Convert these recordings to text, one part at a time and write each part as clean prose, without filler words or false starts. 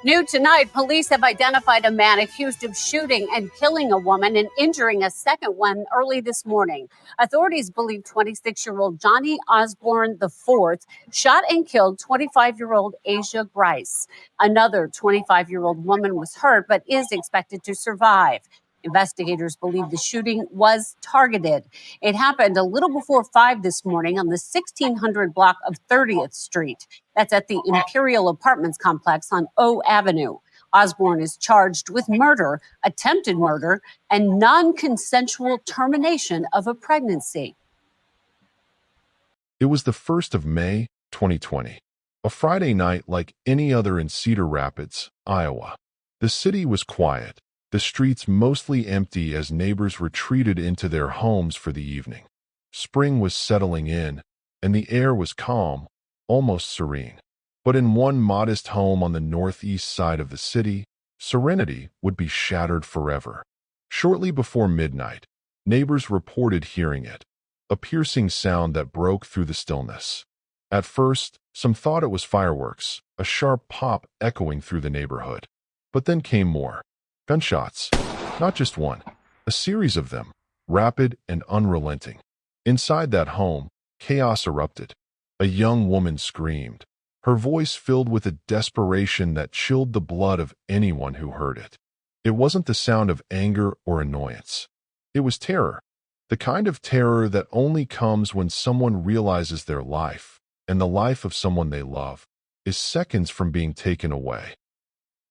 New tonight, police have identified a man accused of shooting and killing a woman and injuring a second one early this morning. Authorities believe 26-year-old Johnny Osborne IV shot and killed 25-year-old Asia Grice. Another 25-year-old woman was hurt but is expected to survive. Investigators believe the shooting was targeted. It happened a little before 5 this morning on the 1600 block of 30th Street. That's at the Imperial Apartments complex on O Avenue. Osborne is charged with murder, attempted murder, and non-consensual termination of a pregnancy. It was the 1st of May, 2020, a Friday night like any other in Cedar Rapids, Iowa. The city was quiet, the streets mostly empty as neighbors retreated into their homes for the evening. Spring was settling in, and the air was calm, almost serene. But in one modest home on the northeast side of the city, serenity would be shattered forever. Shortly before midnight, neighbors reported hearing it, a piercing sound that broke through the stillness. At first, some thought it was fireworks, a sharp pop echoing through the neighborhood. But then came more. Gunshots. Not just one, a series of them, rapid and unrelenting. Inside that home, chaos erupted. A young woman screamed, her voice filled with a desperation that chilled the blood of anyone who heard it. It wasn't the sound of anger or annoyance. It was terror, the kind of terror that only comes when someone realizes their life, and the life of someone they love, is seconds from being taken away.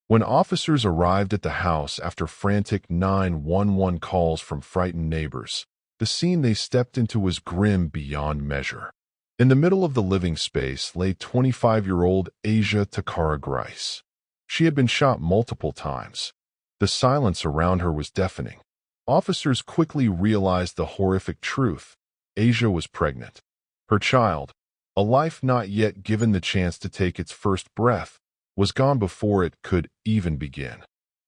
When officers arrived at the house after frantic 911 calls from frightened neighbors, the scene they stepped into was grim beyond measure. In the middle of the living space lay 25-year-old Asia Takara Grice. She had been shot multiple times. The silence around her was deafening. Officers quickly realized the horrific truth. Asia was pregnant. Her child, a life not yet given the chance to take its first breath, was gone before it could even begin.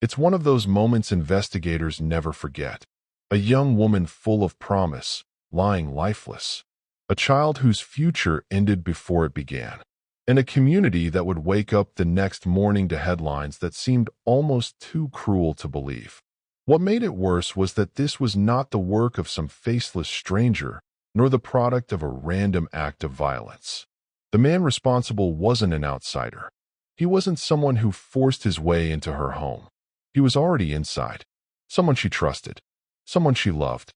It's one of those moments investigators never forget. A young woman full of promise, lying lifeless. A child whose future ended before it began. And a community that would wake up the next morning to headlines that seemed almost too cruel to believe. What made it worse was that this was not the work of some faceless stranger, nor the product of a random act of violence. The man responsible wasn't an outsider. He wasn't someone who forced his way into her home. He was already inside. Someone she trusted. Someone she loved.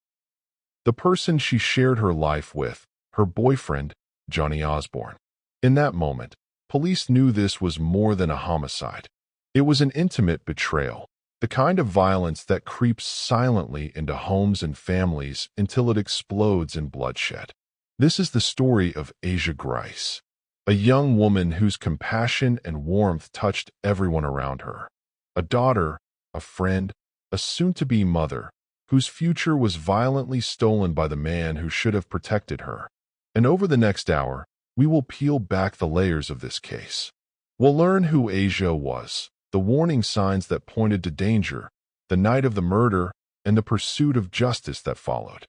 The person she shared her life with, her boyfriend, Johnny Osborne. In that moment, police knew this was more than a homicide. It was an intimate betrayal, the kind of violence that creeps silently into homes and families until it explodes in bloodshed. This is the story of Asia Grice, a young woman whose compassion and warmth touched everyone around her. A daughter, a friend, a soon-to-be mother, whose future was violently stolen by the man who should have protected her. And over the next hour, we will peel back the layers of this case. We'll learn who Asia was, the warning signs that pointed to danger, the night of the murder, and the pursuit of justice that followed.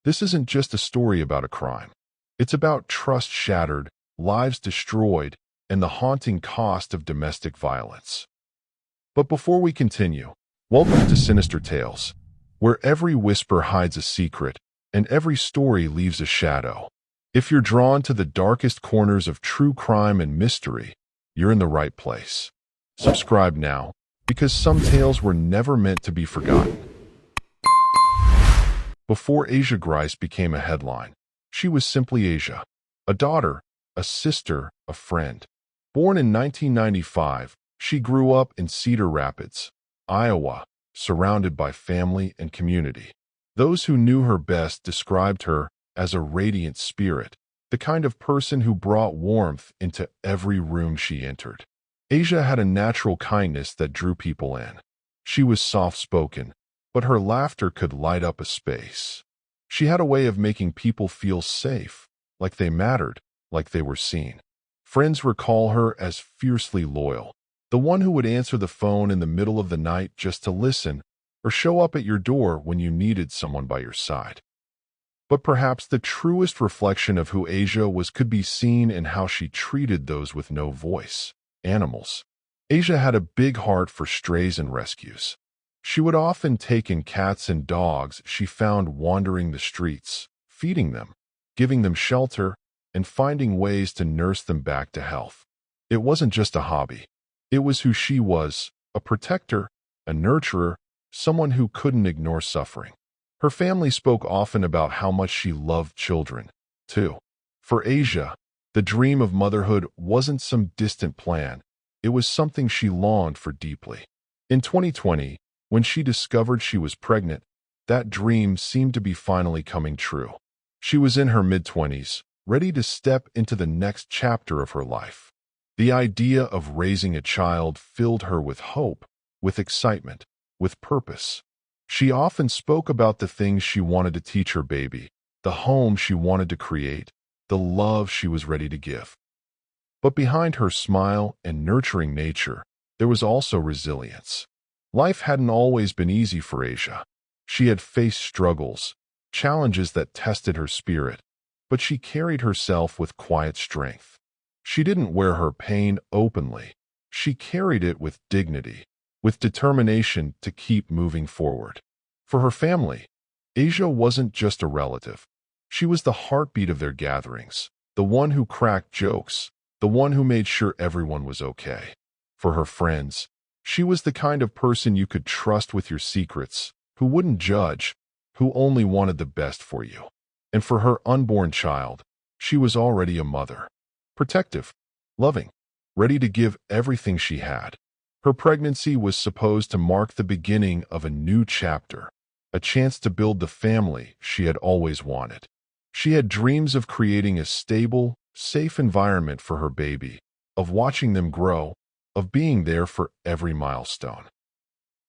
This isn't just a story about a crime. It's about trust shattered, lives destroyed, and the haunting cost of domestic violence. But before we continue, welcome to Sinister Tales, where every whisper hides a secret and every story leaves a shadow. If you're drawn to the darkest corners of true crime and mystery, you're in the right place. Subscribe now, because some tales were never meant to be forgotten. Before Asia Grice became a headline, she was simply Asia, a daughter, a sister, a friend. Born in 1995, she grew up in Cedar Rapids, Iowa, surrounded by family and community. Those who knew her best described her as a radiant spirit, the kind of person who brought warmth into every room she entered. Asia had a natural kindness that drew people in. She was soft-spoken, but her laughter could light up a space. She had a way of making people feel safe, like they mattered, like they were seen. Friends recall her as fiercely loyal, the one who would answer the phone in the middle of the night just to listen, or show up at your door when you needed someone by your side. But perhaps the truest reflection of who Asia was could be seen in how she treated those with no voice, animals. Asia had a big heart for strays and rescues. She would often take in cats and dogs she found wandering the streets, feeding them, giving them shelter, and finding ways to nurse them back to health. It wasn't just a hobby. It was who she was, a protector, a nurturer, someone who couldn't ignore suffering. Her family spoke often about how much she loved children, too. For Asia, the dream of motherhood wasn't some distant plan. It was something she longed for deeply. In 2020, when she discovered she was pregnant, that dream seemed to be finally coming true. She was in her mid-20s, ready to step into the next chapter of her life. The idea of raising a child filled her with hope, with excitement, with purpose. She often spoke about the things she wanted to teach her baby, the home she wanted to create, the love she was ready to give. But behind her smile and nurturing nature, there was also resilience. Life hadn't always been easy for Asia. She had faced struggles, challenges that tested her spirit, but she carried herself with quiet strength. She didn't wear her pain openly. She carried it with dignity, with determination to keep moving forward. For her family, Asia wasn't just a relative. She was the heartbeat of their gatherings, the one who cracked jokes, the one who made sure everyone was okay. For her friends, she was the kind of person you could trust with your secrets, who wouldn't judge, who only wanted the best for you. And for her unborn child, she was already a mother. Protective, loving, ready to give everything she had. Her pregnancy was supposed to mark the beginning of a new chapter, a chance to build the family she had always wanted. She had dreams of creating a stable, safe environment for her baby, of watching them grow, of being there for every milestone.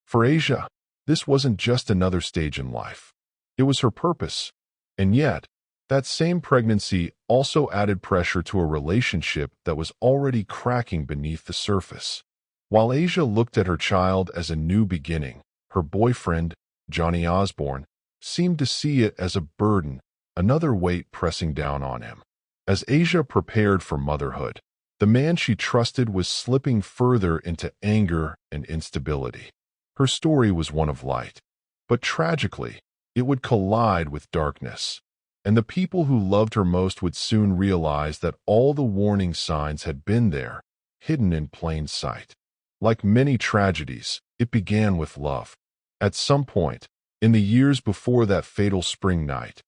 For Asia, this wasn't just another stage in life. It was her purpose. And yet, that same pregnancy also added pressure to a relationship that was already cracking beneath the surface. While Asia looked at her child as a new beginning, her boyfriend, Johnny Osborne, seemed to see it as a burden, another weight pressing down on him. As Asia prepared for motherhood, the man she trusted was slipping further into anger and instability. Her story was one of light, but tragically, it would collide with darkness. And the people who loved her most would soon realize that all the warning signs had been there, hidden in plain sight. Like many tragedies, it began with love. At some point, in the years before that fatal spring night,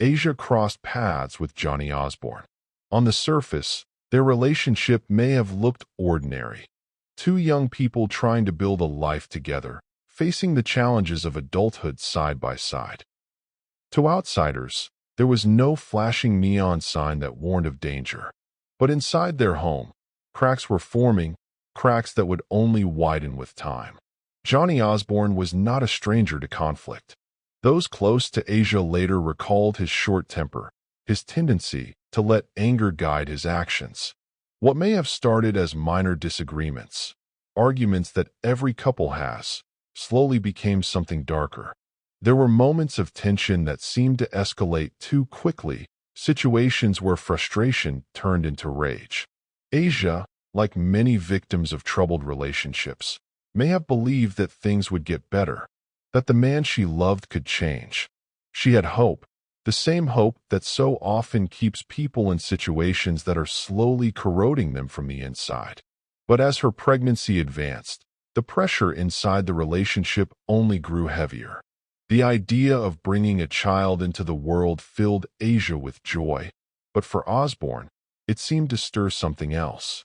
Asia crossed paths with Johnny Osborne. On the surface, their relationship may have looked ordinary. Two young people trying to build a life together, facing the challenges of adulthood side by side. To outsiders, there was no flashing neon sign that warned of danger. But inside their home, cracks were forming, cracks that would only widen with time. Johnny Osborne was not a stranger to conflict. Those close to Asia later recalled his short temper, his tendency to let anger guide his actions. What may have started as minor disagreements, arguments that every couple has, slowly became something darker. There were moments of tension that seemed to escalate too quickly, situations where frustration turned into rage. Asia, like many victims of troubled relationships, may have believed that things would get better, that the man she loved could change. She had hope, the same hope that so often keeps people in situations that are slowly corroding them from the inside. But as her pregnancy advanced, the pressure inside the relationship only grew heavier. The idea of bringing a child into the world filled Asia with joy, but for Osborne, it seemed to stir something else.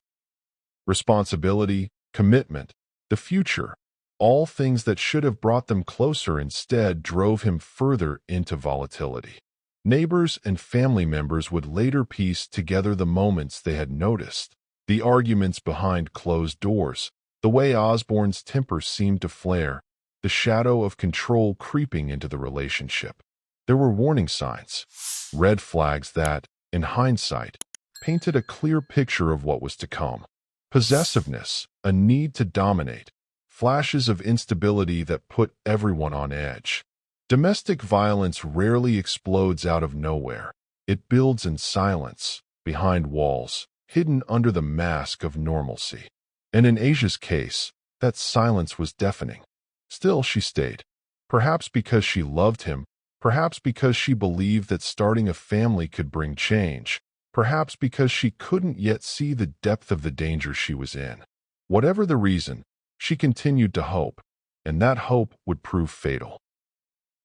Responsibility, commitment, the future, all things that should have brought them closer instead drove him further into volatility. Neighbors and family members would later piece together the moments they had noticed, the arguments behind closed doors, the way Osborne's temper seemed to flare, the shadow of control creeping into the relationship. There were warning signs, red flags that, in hindsight, painted a clear picture of what was to come. Possessiveness, a need to dominate, flashes of instability that put everyone on edge. Domestic violence rarely explodes out of nowhere. It builds in silence, behind walls, hidden under the mask of normalcy. And in Asia's case, that silence was deafening. Still, she stayed. Perhaps because she loved him, perhaps because she believed that starting a family could bring change, perhaps because she couldn't yet see the depth of the danger she was in. Whatever the reason, she continued to hope, and that hope would prove fatal.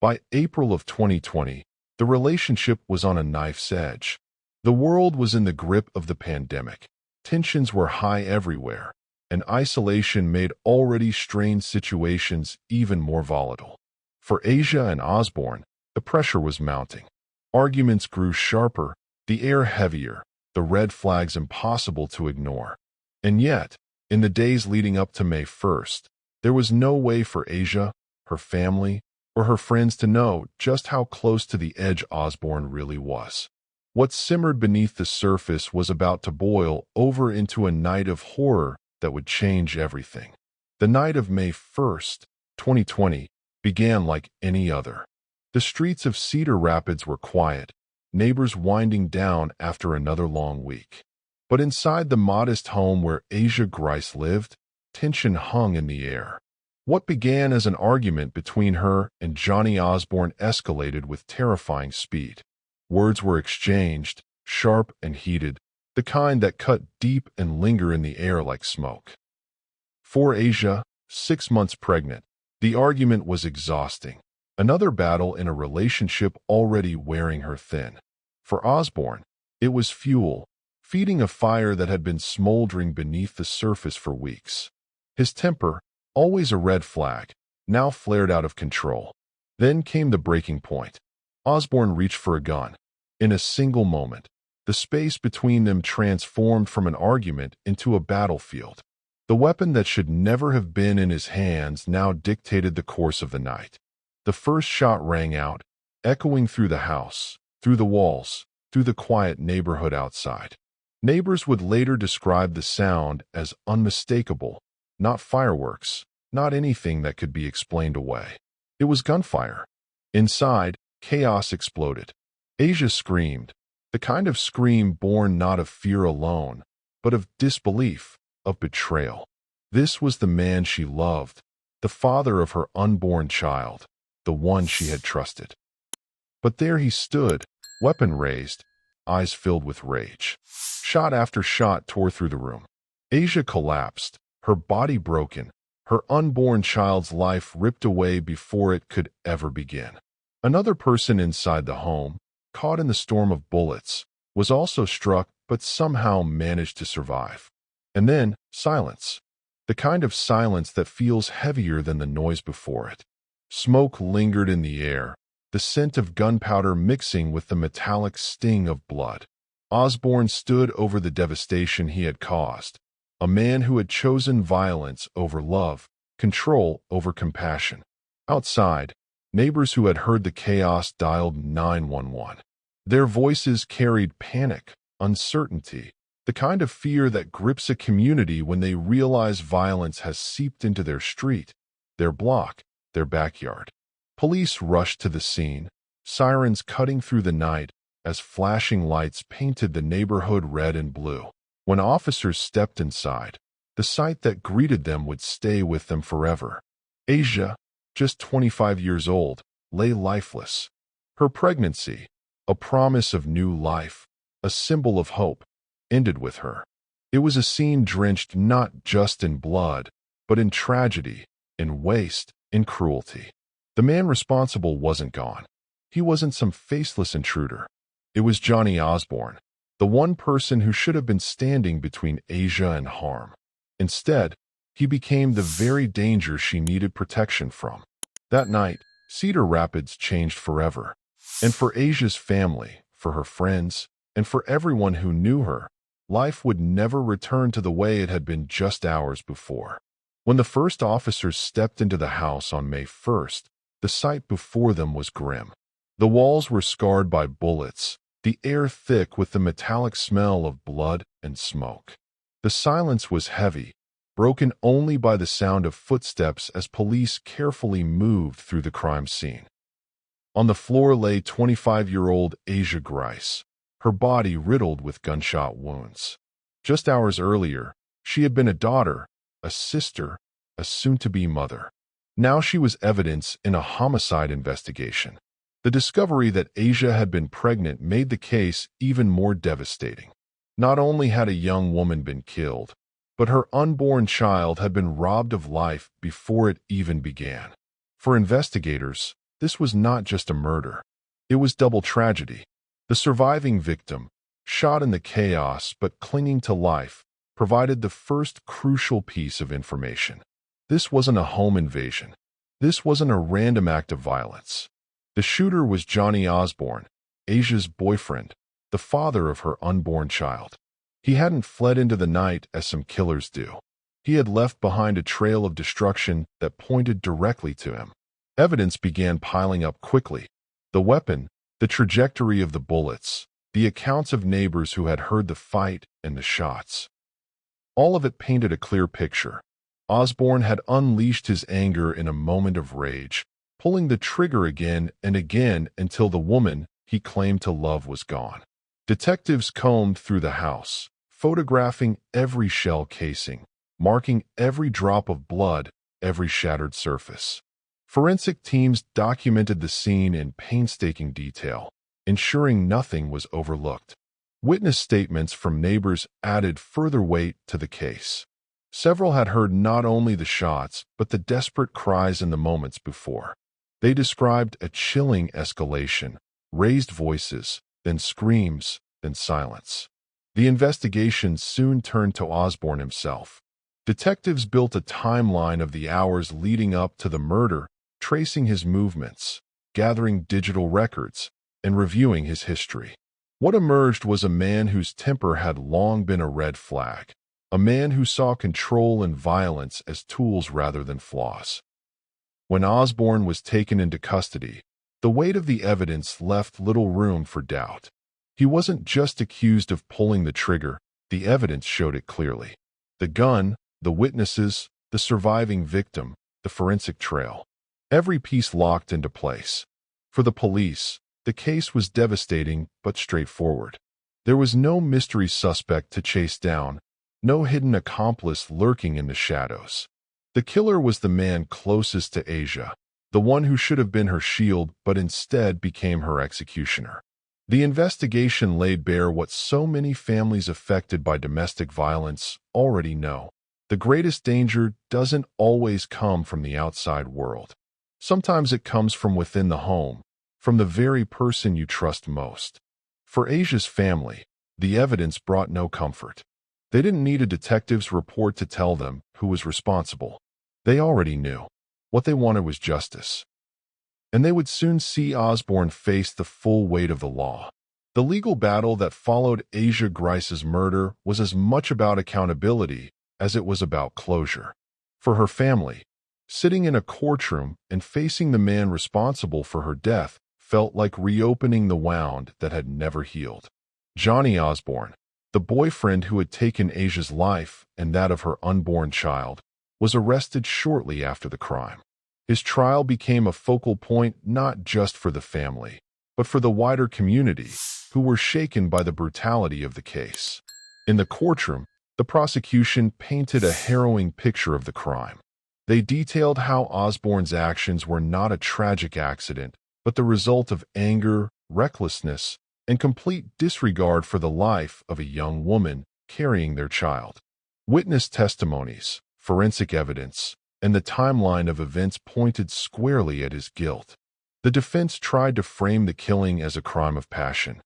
By April of 2020, the relationship was on a knife's edge. The world was in the grip of the pandemic. Tensions were high everywhere, and isolation made already strained situations even more volatile. For Asia and Osborne, the pressure was mounting. Arguments grew sharper, the air heavier, the red flags impossible to ignore. And yet, in the days leading up to May 1st, there was no way for Asia, her family, or her friends to know just how close to the edge Osborne really was. What simmered beneath the surface was about to boil over into a night of horror that would change everything. The night of May 1st, 2020, began like any other. The streets of Cedar Rapids were quiet, neighbors winding down after another long week. But inside the modest home where Asia Grice lived, tension hung in the air. What began as an argument between her and Johnny Osborne escalated with terrifying speed. Words were exchanged, sharp and heated, the kind that cut deep and linger in the air like smoke. For Asia, 6 months pregnant, the argument was exhausting. Another battle in a relationship already wearing her thin. For Osborne, it was fuel, feeding a fire that had been smoldering beneath the surface for weeks. His temper, always a red flag, now flared out of control. Then came the breaking point. Osborne reached for a gun. In a single moment, the space between them transformed from an argument into a battlefield. The weapon that should never have been in his hands now dictated the course of the night. The first shot rang out, echoing through the house, through the walls, through the quiet neighborhood outside. Neighbors would later describe the sound as unmistakable, not fireworks, not anything that could be explained away. It was gunfire. Inside, chaos exploded. Asia screamed, the kind of scream born not of fear alone, but of disbelief, of betrayal. This was the man she loved, the father of her unborn child, the one she had trusted. But there he stood, weapon raised, eyes filled with rage. Shot after shot tore through the room. Asia collapsed, her body broken, her unborn child's life ripped away before it could ever begin. Another person inside the home, caught in the storm of bullets, was also struck but somehow managed to survive. And then, silence. The kind of silence that feels heavier than the noise before it. Smoke lingered in the air, the scent of gunpowder mixing with the metallic sting of blood. Osborne stood over the devastation he had caused, a man who had chosen violence over love, control over compassion. Outside, neighbors who had heard the chaos dialed 911. Their voices carried panic, uncertainty, the kind of fear that grips a community when they realize violence has seeped into their street, their block, their backyard. Police rushed to the scene, sirens cutting through the night as flashing lights painted the neighborhood red and blue. When officers stepped inside, the sight that greeted them would stay with them forever. Asia, just 25 years old, lay lifeless. Her pregnancy, a promise of new life, a symbol of hope, ended with her. It was a scene drenched not just in blood, but in tragedy, in waste, in cruelty. The man responsible wasn't gone. He wasn't some faceless intruder. It was Johnny Osborne, the one person who should have been standing between Asia and harm. Instead, he became the very danger she needed protection from. That night, Cedar Rapids changed forever. And for Asia's family, for her friends, and for everyone who knew her, life would never return to the way it had been just hours before. When the first officers stepped into the house on May 1st, the sight before them was grim. The walls were scarred by bullets, the air thick with the metallic smell of blood and smoke. The silence was heavy, broken only by the sound of footsteps as police carefully moved through the crime scene. On the floor lay 25-year-old Asia Grice, her body riddled with gunshot wounds. Just hours earlier, she had been a daughter, a sister, a soon-to-be mother. Now she was evidence in a homicide investigation. The discovery that Asia had been pregnant made the case even more devastating. Not only had a young woman been killed, but her unborn child had been robbed of life before it even began. For investigators, this was not just a murder. It was double tragedy. The surviving victim, shot in the chaos but clinging to life, provided the first crucial piece of information. This wasn't a home invasion. This wasn't a random act of violence. The shooter was Johnny Osborne, Asia's boyfriend, the father of her unborn child. He hadn't fled into the night as some killers do. He had left behind a trail of destruction that pointed directly to him. Evidence began piling up quickly. The weapon, the trajectory of the bullets, the accounts of neighbors who had heard the fight and the shots. All of it painted a clear picture. Osborne had unleashed his anger in a moment of rage, pulling the trigger again and again until the woman he claimed to love was gone. Detectives combed through the house, photographing every shell casing, marking every drop of blood, every shattered surface. Forensic teams documented the scene in painstaking detail, ensuring nothing was overlooked. Witness statements from neighbors added further weight to the case. Several had heard not only the shots, but the desperate cries in the moments before. They described a chilling escalation, raised voices, then screams, then silence. The investigation soon turned to Osborne himself. Detectives built a timeline of the hours leading up to the murder, tracing his movements, gathering digital records, and reviewing his history. What emerged was a man whose temper had long been a red flag, a man who saw control and violence as tools rather than flaws. When Osborne was taken into custody, the weight of the evidence left little room for doubt. He wasn't just accused of pulling the trigger, the evidence showed it clearly. The gun, the witnesses, the surviving victim, the forensic trail. Every piece locked into place. For the police, the case was devastating but straightforward. There was no mystery suspect to chase down, no hidden accomplice lurking in the shadows. The killer was the man closest to Asia, the one who should have been her shield but instead became her executioner. The investigation laid bare what so many families affected by domestic violence already know. The greatest danger doesn't always come from the outside world. Sometimes it comes from within the home, from the very person you trust most. For Asia's family, the evidence brought no comfort. They didn't need a detective's report to tell them who was responsible. They already knew. What they wanted was justice. And they would soon see Osborne face the full weight of the law. The legal battle that followed Asia Grice's murder was as much about accountability as it was about closure. For her family, sitting in a courtroom and facing the man responsible for her death felt like reopening the wound that had never healed. Johnny Osborne, the boyfriend who had taken Asia's life and that of her unborn child, was arrested shortly after the crime. His trial became a focal point not just for the family, but for the wider community, who were shaken by the brutality of the case. In the courtroom, the prosecution painted a harrowing picture of the crime. They detailed how Osborne's actions were not a tragic accident, but the result of anger, recklessness, and complete disregard for the life of a young woman carrying their child. Witness testimonies, forensic evidence, and the timeline of events pointed squarely at his guilt. The defense tried to frame the killing as a crime of passion,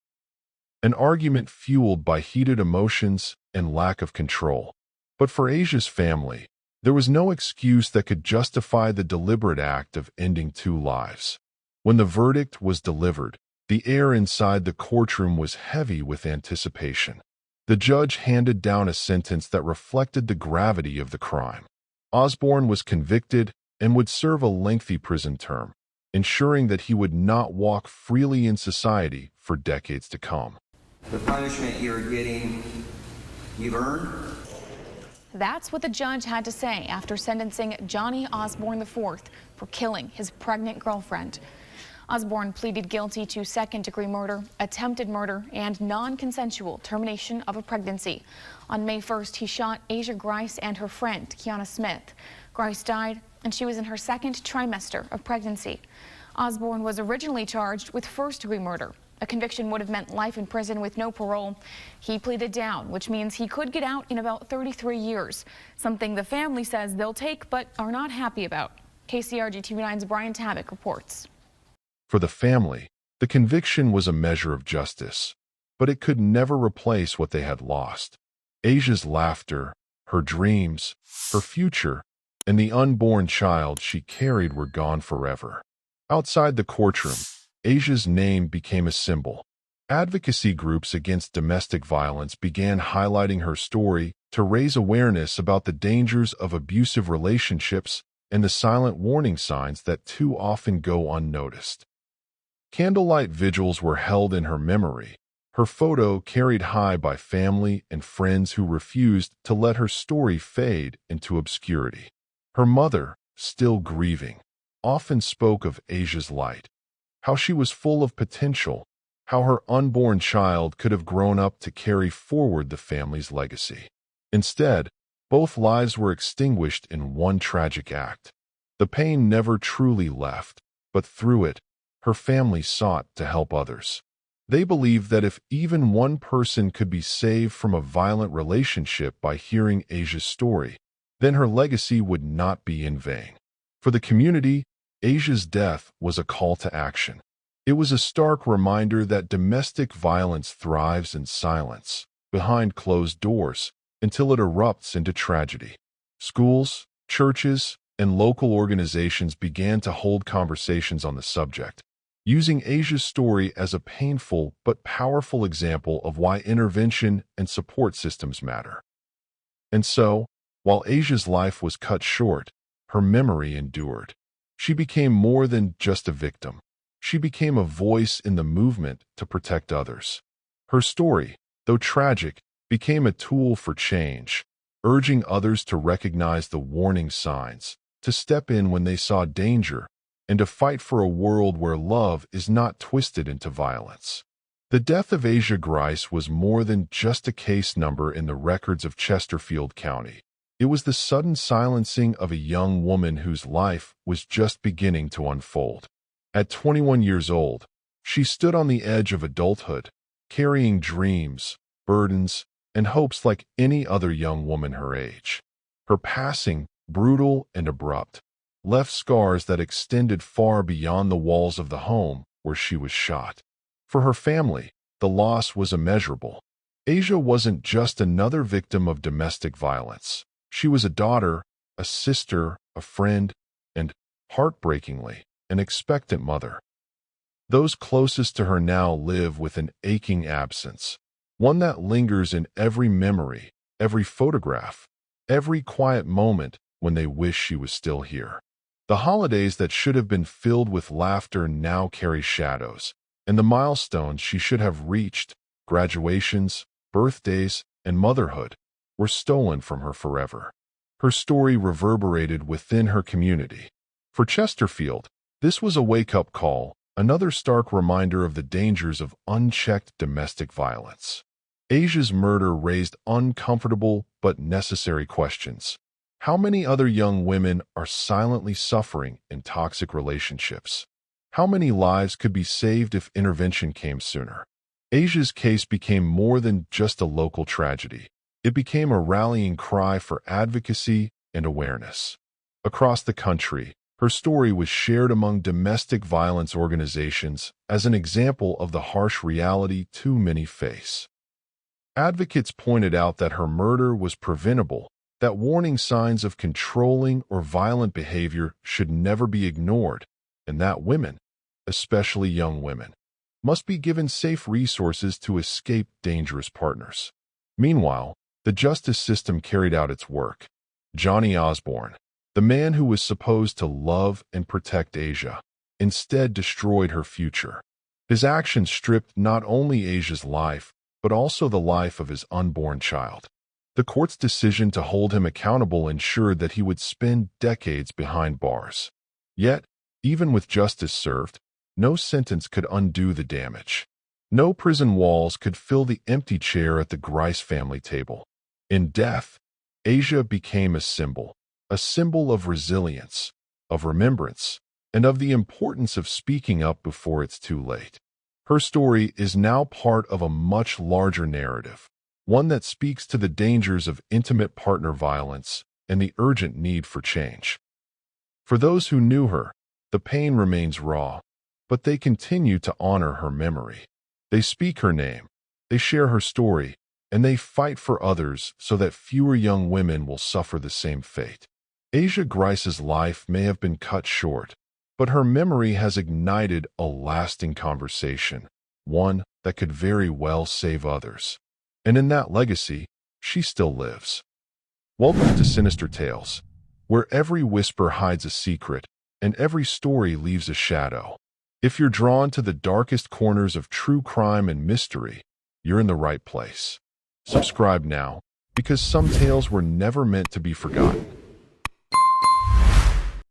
an argument fueled by heated emotions and lack of control. But for Asia's family, there was no excuse that could justify the deliberate act of ending two lives. When the verdict was delivered, the air inside the courtroom was heavy with anticipation. The judge handed down a sentence that reflected the gravity of the crime. Osborne was convicted and would serve a lengthy prison term, ensuring that he would not walk freely in society for decades to come. The punishment you're getting, you've earned. That's what the judge had to say after sentencing Johnny Osborne IV for killing his pregnant girlfriend. Osborne pleaded guilty to second-degree murder, attempted murder, and non-consensual termination of a pregnancy. On May 1st, he shot Asia Grice and her friend, Kiana Smith. Grice died, and she was in her second trimester of pregnancy. Osborne was originally charged with first-degree murder. A conviction would have meant life in prison with no parole. He pleaded down, which means he could get out in about 33 years, something the family says they'll take but are not happy about. KCRG TV9's Brian Tabak reports. For the family, the conviction was a measure of justice, but it could never replace what they had lost. Asia's laughter, her dreams, her future, and the unborn child she carried were gone forever. Outside the courtroom, Asia's name became a symbol. Advocacy groups against domestic violence began highlighting her story to raise awareness about the dangers of abusive relationships and the silent warning signs that too often go unnoticed. Candlelight vigils were held in her memory, her photo carried high by family and friends who refused to let her story fade into obscurity. Her mother, still grieving, often spoke of Asia's light, how she was full of potential, how her unborn child could have grown up to carry forward the family's legacy. Instead, both lives were extinguished in one tragic act. The pain never truly left, but through it, her family sought to help others. They believed that if even one person could be saved from a violent relationship by hearing Asia's story, then her legacy would not be in vain. For the community, Asia's death was a call to action. It was a stark reminder that domestic violence thrives in silence, behind closed doors, until it erupts into tragedy. Schools, churches, and local organizations began to hold conversations on the subject, using Asia's story as a painful but powerful example of why intervention and support systems matter. And so, while Asia's life was cut short, her memory endured. She became more than just a victim. She became a voice in the movement to protect others. Her story, though tragic, became a tool for change, urging others to recognize the warning signs, to step in when they saw danger, and to fight for a world where love is not twisted into violence. The death of Asia Grice was more than just a case number in the records of Chesterfield County. It was the sudden silencing of a young woman whose life was just beginning to unfold. At 21 years old, she stood on the edge of adulthood, carrying dreams, burdens, and hopes like any other young woman her age. Her passing, brutal and abrupt, left scars that extended far beyond the walls of the home where she was shot. For her family, the loss was immeasurable. Asia wasn't just another victim of domestic violence. She was a daughter, a sister, a friend, and, heartbreakingly, an expectant mother. Those closest to her now live with an aching absence, one that lingers in every memory, every photograph, every quiet moment when they wish she was still here. The holidays that should have been filled with laughter now carry shadows, and the milestones she should have reached, graduations, birthdays, and motherhood, were stolen from her forever. Her story reverberated within her community. For Chesterfield, this was a wake-up call, another stark reminder of the dangers of unchecked domestic violence. Asia's murder raised uncomfortable but necessary questions. How many other young women are silently suffering in toxic relationships? How many lives could be saved if intervention came sooner? Asia's case became more than just a local tragedy. It became a rallying cry for advocacy and awareness. Across the country, her story was shared among domestic violence organizations as an example of the harsh reality too many face. Advocates pointed out that her murder was preventable, that warning signs of controlling or violent behavior should never be ignored, and that women, especially young women, must be given safe resources to escape dangerous partners. Meanwhile, the justice system carried out its work. Johnny Osborne, the man who was supposed to love and protect Asia, instead destroyed her future. His actions stripped not only Asia's life, but also the life of his unborn child. The court's decision to hold him accountable ensured that he would spend decades behind bars. Yet, even with justice served, No sentence could undo the damage. No prison walls could fill the empty chair at the Grice family table. In death, Asia became a symbol of resilience, of remembrance, and of the importance of speaking up before it's too late. Her story is now part of a much larger narrative, one that speaks to the dangers of intimate partner violence and the urgent need for change. For those who knew her, the pain remains raw, but they continue to honor her memory. They speak her name, they share her story, and they fight for others so that fewer young women will suffer the same fate. Asia Grice's life may have been cut short, but her memory has ignited a lasting conversation, one that could very well save others. And in that legacy, she still lives. Welcome to Sinister Tales, where every whisper hides a secret and every story leaves a shadow. If you're drawn to the darkest corners of true crime and mystery, you're in the right place. Subscribe now, because some tales were never meant to be forgotten.